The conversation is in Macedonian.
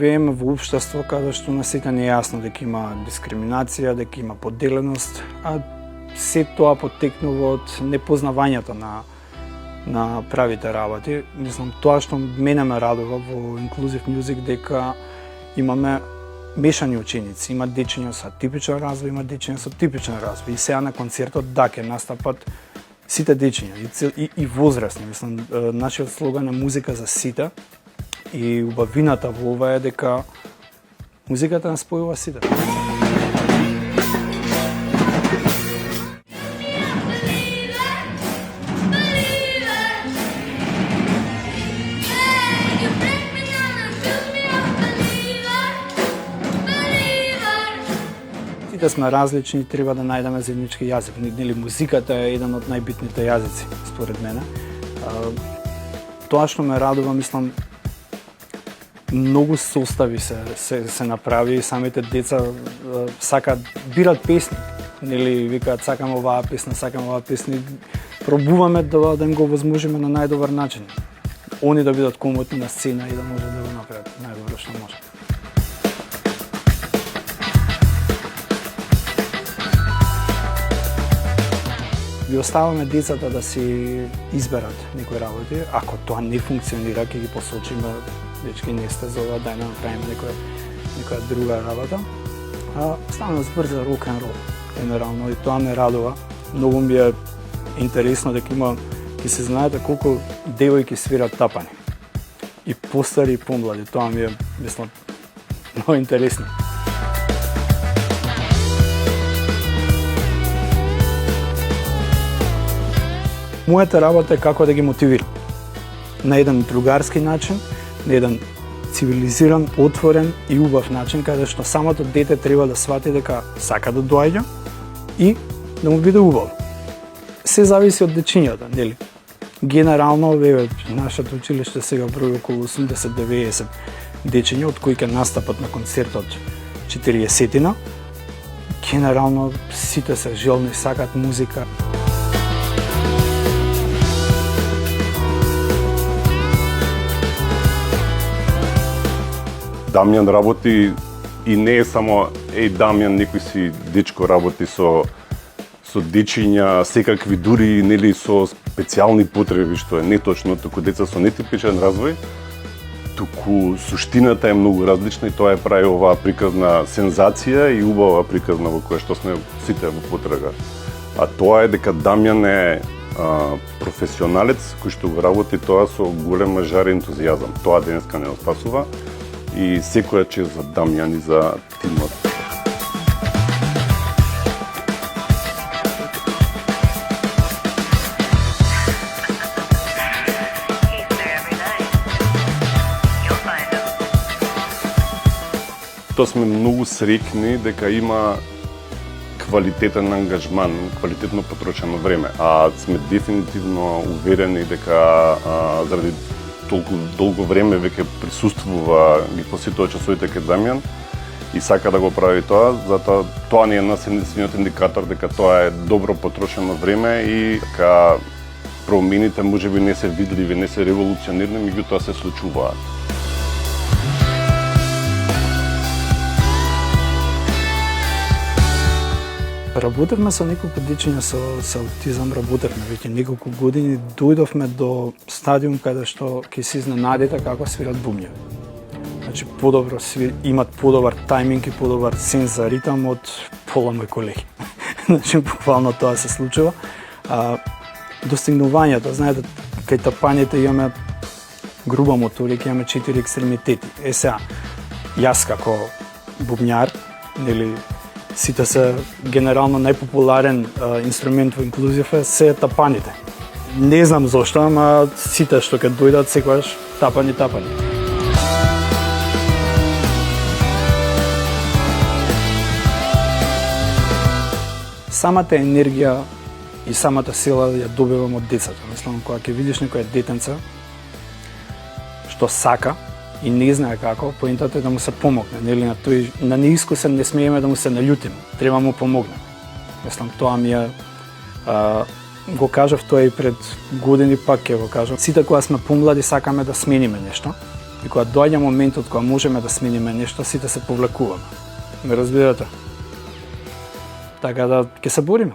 Живееме во општество каде што на сите не е јасно дека има дискриминација, дека има поделеност, а се тоа потекнува од непознавањето на правите работи. Мислам, тоа што мене ме радува во Inclusive Music дека имаме мешани ученици, има дечиња со атипичен развој, има дечиња со типичен развој. И сега на концертот ќе настапат сите дечиња и возрастни. Мислам, нашиот слоган е музика за сите. И убавината во ова е дека музиката не спојува сите. Сите сме различни, треба да најдеме заеднички јазик. Нели музиката е еден од најбитните јазици, според мене. Тоа што ме радува, мислам, многу состави се направи и самите деца сакаат бират песни. Нели викаат сакам оваа песна, сакам оваа песна. Пробуваме да им го возможиме на најдобар начин. Они да бидат комотни на сцена и да можат да го направат најдобро што може. Ги оставаме децата да си изберат некои работи. Ако тоа не функционира, ќе ги посочиме: дечки, не сте за ова, дај да направиме некоја друга работа. Ставаме збор за рок-н-рол, генерално, и тоа ме радува. Многу ми е интересно дека има, ќе се знаете колку девојки свират тапани. И постари и помлади, тоа ми е, мислам, многу интересно. Мојата работа е како да ги мотивирам. На еден другарски начин, на еден цивилизиран, отворен и убав начин, каде што самото дете треба да свати дека сака да доаѓа и да му биде убаво. Се зависи од дечињата, нели? Генерално, нашето училиште сега брои околу 80-90 дечиња, од кои ќе настапат на концертот 40-тина. Генерално, сите се желни, сакат музика. Дамјан работи и не е само Дамјан, некој си дечко работи со дечиња, секакви, дури нели со специјални потреби, што е неточно, туку деца со нетипичен развој, туку суштината е многу различна и тоа е прави оваа приказна сензација и убава приказна во која што сме сите во потрага. А тоа е дека Дамјан е професионалец кој што го работи тоа со голема жар и ентузијазам. Тоа денеска не спасува. И секоја чест за Дамјан и за тимот. Тоа сме многу среќни дека има квалитетен ангажман, квалитетно потрочено време, а сме дефинитивно уверени дека заради толку долго време веќе присуствува, ги посетува часовите кај Дамјан и сака да го прави тоа, затоа тоа ни е единствениот индикатор дека тоа е добро потрошено време и дека промените можеби не се видливи, не се револуционирни, меѓутоа се случуваат. Работевме со неколку дечиња со аутизам, работевме веќе неколку години, дојдовме до стадиум каде што ќе се изненадите како свират бубњеви. Значи, подобро имат подобар тајминг и подобар сенс за ритам од пола мои колеги. Значи, буквално тоа се случува. Достигнувањето, знаете, кај тапањето имаме груба моторика, имаме 4 екстремитети. Сега, јас како бубњар, нели, сите се генерално најпопуларен инструмент во инклузив се тапаните. Не знам зошто, ама сите што ќе дојдат секогаш тапани. Самата енергија и самата сила ја добивам од децата. Мислам, кога ќе видиш некоја детенце што сака и не знае како, поентата е да му се помогне, нели на неискусен не смееме да му се наљутиме, треба му помогнеме. Мислам, тоа ми е го кажав тоа и пред години, пак ќе го кажам. Сите кога сме помлади сакаме да смениме нешто И кога доаѓа моментот кога можеме да смениме нешто, сите се повлекуваме. Ме разбирате? Така да ќе се бориме.